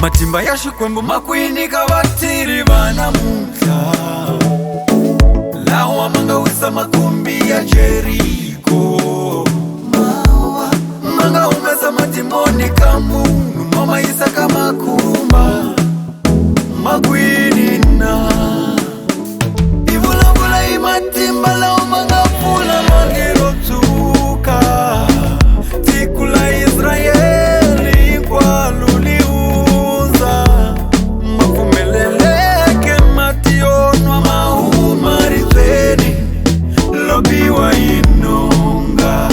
matimba ya Xikwembu makwini ka vatiri vana mutla lawa manga wisa makumbi ya Jeriko manga umeza matimoni ka munhu mama isa ka makumba makwini na ivulavula i matimba lawa manga pfula mangero tsuka tiku la Israeli hinkwalo liundza mapfumeleleke mationwa mahuma rizweni lobiwa inonga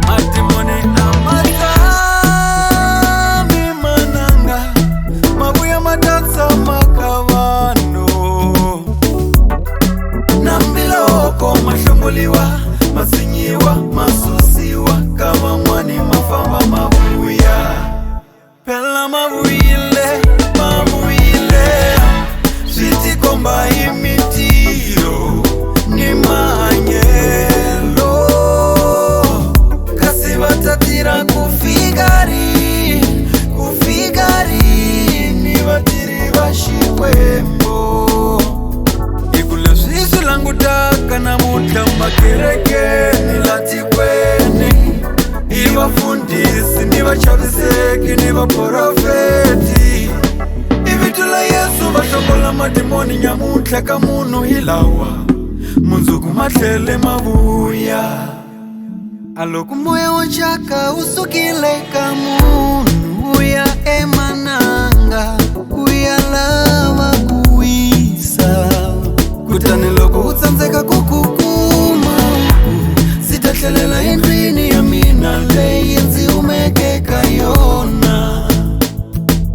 matimoni amatami mananga mabuya matatsa makavano nambiloko mahlongoliwa masinyiwa masusiwa kama mwani mafamba mabuya pela mabuyile switikomba imitiro ni manyelo kasi vatatira kufikari ni vatiri va Xikwembu ikule swiswi langutaka na mutla makerekeni latikweni i vafundhisi ni vachaviseki ni vaprofeti i vito la Yesu va hlongola matimoni nyamutla ka munhu hi lawa mundzuku matlhele mavuya aloko moya wa chaka wu sukile ka munhu wu ya emananga ku ya lava ku wisa kutani loko u tsandzeka ku kukuma ndzi ta tlhelela endlwini ya mina leyi ndzi humeke ka yona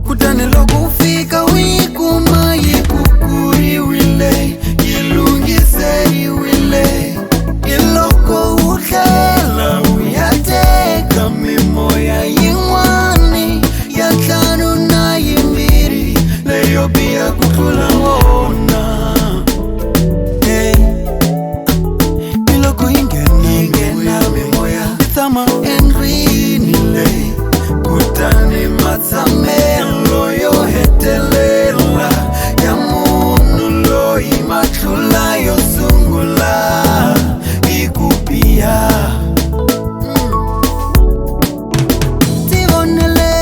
kutani loko u fika u yi kuma yi kukuriwile yi lunghiseriwile hi loko u tlhela u ya teka mimoya yin'wani ya ntlhanu na yimbirhi leyo biha ku tlula wona iloko yi nghena mimoya yi tshama endlwini leyi kutani matsamelo yo hetelela ya munhu loyi matlula yo sungula hi ku biha tivonele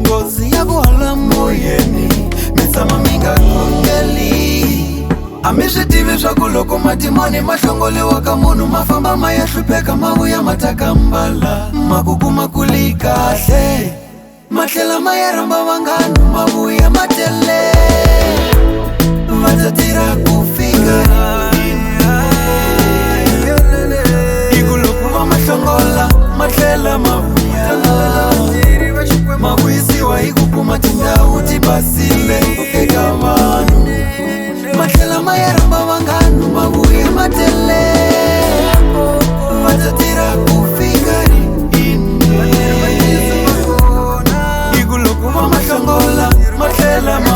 ngozi ya ku hola moyeni mi tshama mi nga khongeli a mi swi tivi swa ku loko matimoni ma hlongoliwa ka munhu ma famba ma ya hlupheka ma vuya ma taka mbala ma ku kuma kuli kahle ma tlhela ma ya rhamba vanghana ma vuya ma tele va ta tirha ku fika i ku loko va ma hlongola ma tlhela ma vuya ma vuyisiwa hi ku kuma tindhawu ti basile eka vanhu ma tlhela ma ya rhamba vanghana ma vuya ma tele va ta tirha ku fika i ku loko va ma hlongola ma tlhela ma